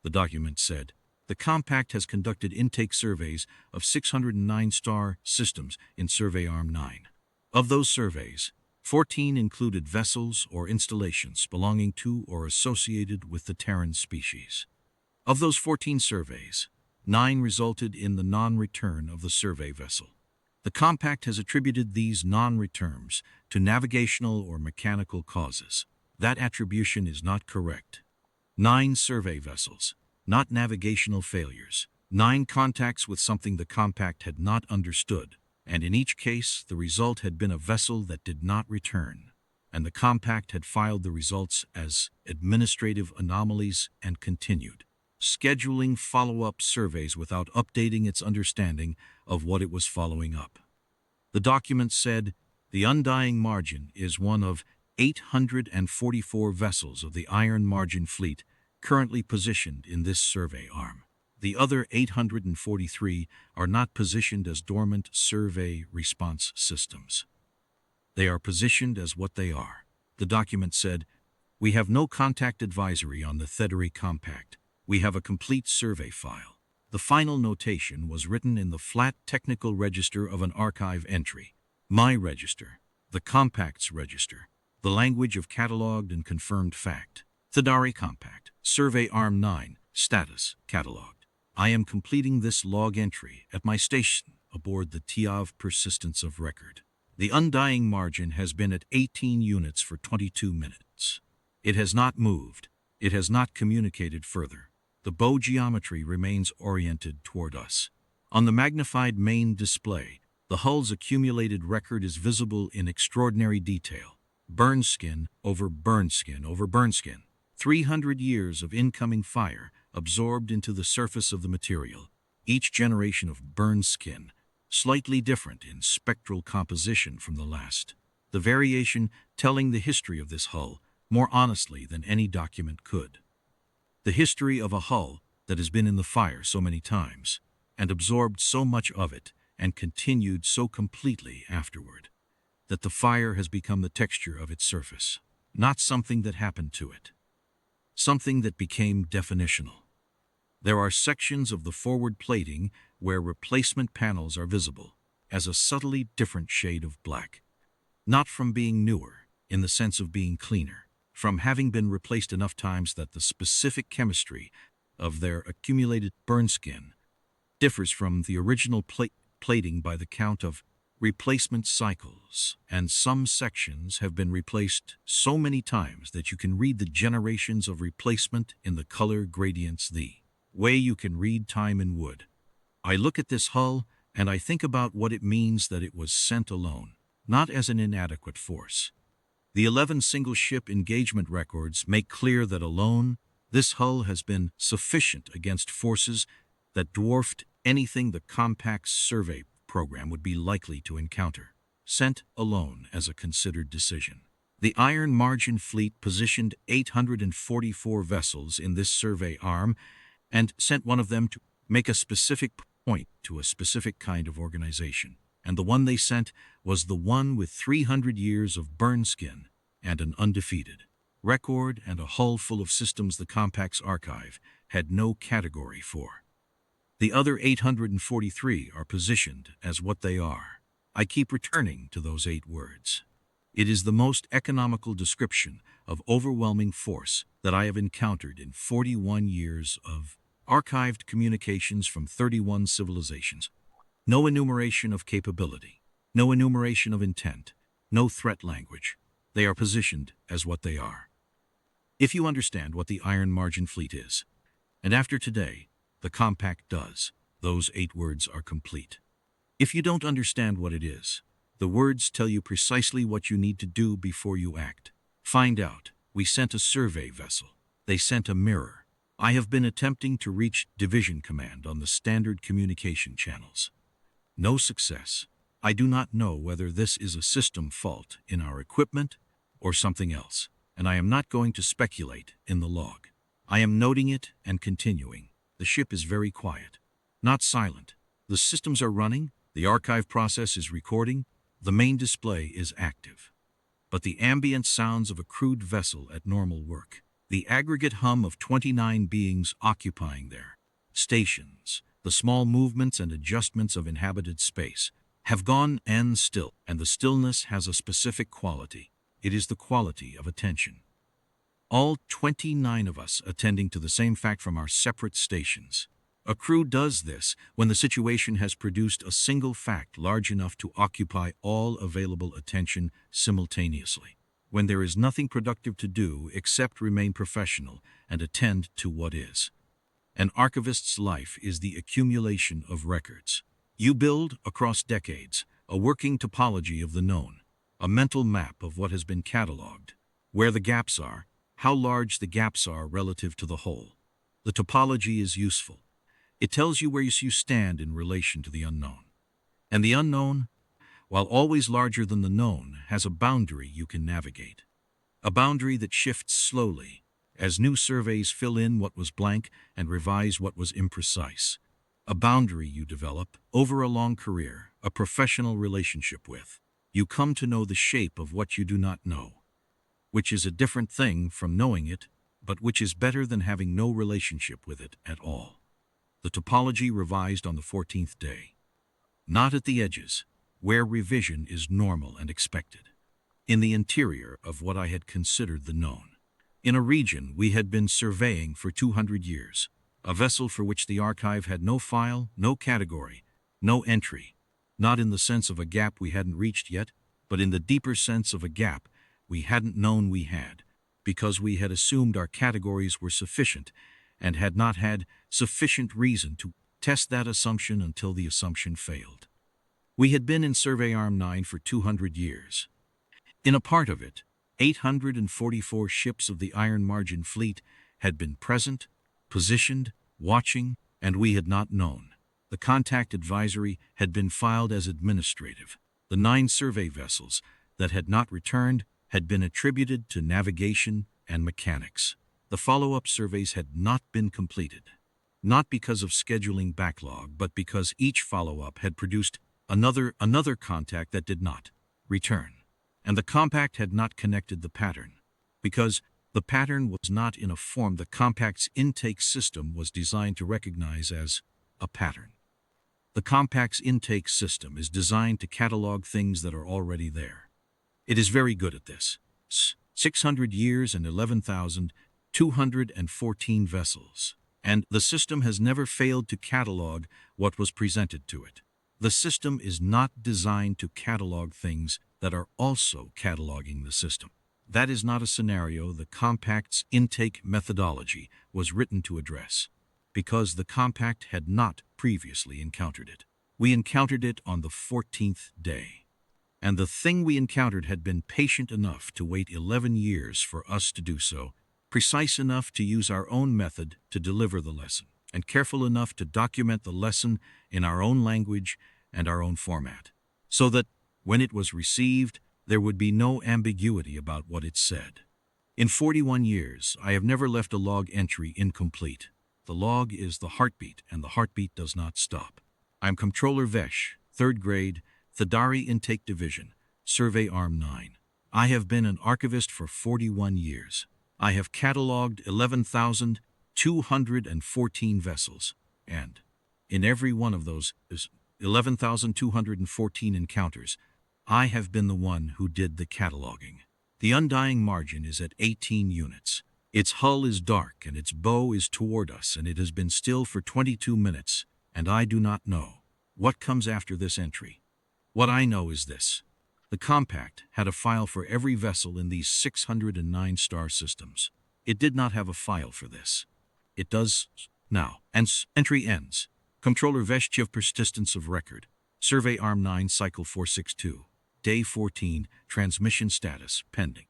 The document said, the Compact has conducted intake surveys of 609 star systems in Survey Arm 9. Of those surveys, 14 included vessels or installations belonging to or associated with the Terran species. Of those 14 surveys, 9 resulted in the non-return of the survey vessel. The Compact has attributed these non-returns to navigational or mechanical causes. That attribution is not correct. 9 survey vessels, not navigational failures. 9 contacts with something the Compact had not understood, and in each case the result had been a vessel that did not return, and the Compact had filed the results as administrative anomalies and continued scheduling follow-up surveys without updating its understanding of what it was following up. The document said, the undying margin is one of 844 vessels of the Iron Margin fleet currently positioned in this survey arm. The other 843 are not positioned as dormant survey response systems. They are positioned as what they are. The document said, we have no contact advisory on the Thedari Compact. We have a complete survey file. The final notation was written in the flat technical register of an archive entry. My register, the Compact's register, the language of catalogued and confirmed fact. Thedari Compact, Survey Arm 9, status, catalogued. I am completing this log entry at my station aboard the TIAV persistence of record. The undying margin has been at 18 units for 22 minutes. It has not moved. It has not communicated further. The bow geometry remains oriented toward us. On the magnified main display, the hull's accumulated record is visible in extraordinary detail. Burn skin over burn skin over burn skin. 300 years of incoming fire absorbed into the surface of the material. Each generation of burn skin, slightly different in spectral composition from the last. The variation telling the history of this hull more honestly than any document could. The history of a hull that has been in the fire so many times, and absorbed so much of it, and continued so completely afterward, that the fire has become the texture of its surface, not something that happened to it, something that became definitional. There are sections of the forward plating where replacement panels are visible, as a subtly different shade of black, not from being newer, in the sense of being cleaner, from having been replaced enough times that the specific chemistry of their accumulated burn skin differs from the original plating by the count of replacement cycles, and some sections have been replaced so many times that you can read the generations of replacement in the color gradients the way you can read time in wood. I look at this hull and I think about what it means that it was sent alone, not as an inadequate force. The 11 single-ship engagement records make clear that alone, this hull has been sufficient against forces that dwarfed anything the Compact's survey program would be likely to encounter, sent alone as a considered decision. The Iron Margin fleet positioned 844 vessels in this survey arm and sent one of them to make a specific point to a specific kind of organization. And the one they sent was the one with 300 years of burn skin and an undefeated record and a hull full of systems the Compact's archive had no category for. The other 843 are positioned as what they are. I keep returning to those 8 words. It is the most economical description of overwhelming force that I have encountered in 41 years of archived communications from 31 civilizations. No enumeration of capability, no enumeration of intent, no threat language. They are positioned as what they are. If you understand what the Iron Margin fleet is, And after today, the compact does. Those 8 words are complete. If you don't understand what it is, the words tell you precisely what you need to do before you act. Find out. We sent a survey vessel. They sent a mirror. I have been attempting to reach Division Command on the standard communication channels. No success. I do not know whether this is a system fault in our equipment or something else, and I am not going to speculate in the log. I am noting it and continuing. The ship is very quiet. Not silent. The systems are running, the archive process is recording, the main display is active. But the ambient sounds of a crewed vessel at normal work, the aggregate hum of 29 beings occupying their stations, the small movements and adjustments of inhabited space, have gone and still, and the stillness has a specific quality. It is the quality of attention. All 29 of us attending to the same fact from our separate stations. A crew does this when the situation has produced a single fact large enough to occupy all available attention simultaneously, when there is nothing productive to do except remain professional and attend to what is. An archivist's life is the accumulation of records. You build, across decades, a working topology of the known, a mental map of what has been catalogued, where the gaps are, how large the gaps are relative to the whole. The topology is useful. It tells you where you stand in relation to the unknown. And the unknown, while always larger than the known, has a boundary you can navigate. A boundary that shifts slowly, as new surveys fill in what was blank and revise what was imprecise. A boundary you develop over a long career, a professional relationship with. You come to know the shape of what you do not know, which is a different thing from knowing it, but which is better than having no relationship with it at all. The topology revised on the 14th day. Not at the edges, where revision is normal and expected. In the interior of what I had considered the known. In a region we had been surveying for 200 years. A vessel for which the archive had no file, no category, no entry. Not in the sense of a gap we hadn't reached yet, but in the deeper sense of a gap we hadn't known we had, because we had assumed our categories were sufficient and had not had sufficient reason to test that assumption until the assumption failed. We had been in Survey Arm 9 for 200 years. In a part of it, 844 ships of the Iron Margin Fleet had been present, positioned, watching, and we had not known. The contact advisory had been filed as administrative. The 9 survey vessels that had not returned had been attributed to navigation and mechanics. The follow-up surveys had not been completed, not because of scheduling backlog, but because each follow-up had produced another contact that did not return. And the compact had not connected the pattern, because the pattern was not in a form the compact's intake system was designed to recognize as a pattern. The compact's intake system is designed to catalog things that are already there. It is very good at this. 600 years and 11,214 vessels. And the system has never failed to catalog what was presented to it. The system is not designed to catalog things that are also cataloging the system. That is not a scenario the compact's intake methodology was written to address, because the compact had not previously encountered it. We encountered it on the 14th day. And the thing we encountered had been patient enough to wait 11 years for us to do so, precise enough to use our own method to deliver the lesson, and careful enough to document the lesson in our own language and our own format, so that, when it was received, there would be no ambiguity about what it said. In 41 years, I have never left a log entry incomplete. The log is the heartbeat, and the heartbeat does not stop. I am Comptroller Vesh, 3rd grade, Thedari Intake Division, Survey Arm 9. I have been an archivist for 41 years. I have catalogued 11,214 vessels, and in every one of those 11,214 encounters, I have been the one who did the cataloging. The undying margin is at 18 units. Its hull is dark and its bow is toward us, and it has been still for 22 minutes, and I do not know what comes after this entry. What I know is this. The compact had a file for every vessel in these 609 star systems. It did not have a file for this. It does Now, entry ends. Controller Veshchev persistence of record. Survey Arm 9 Cycle 462. Day 14. Transmission status pending.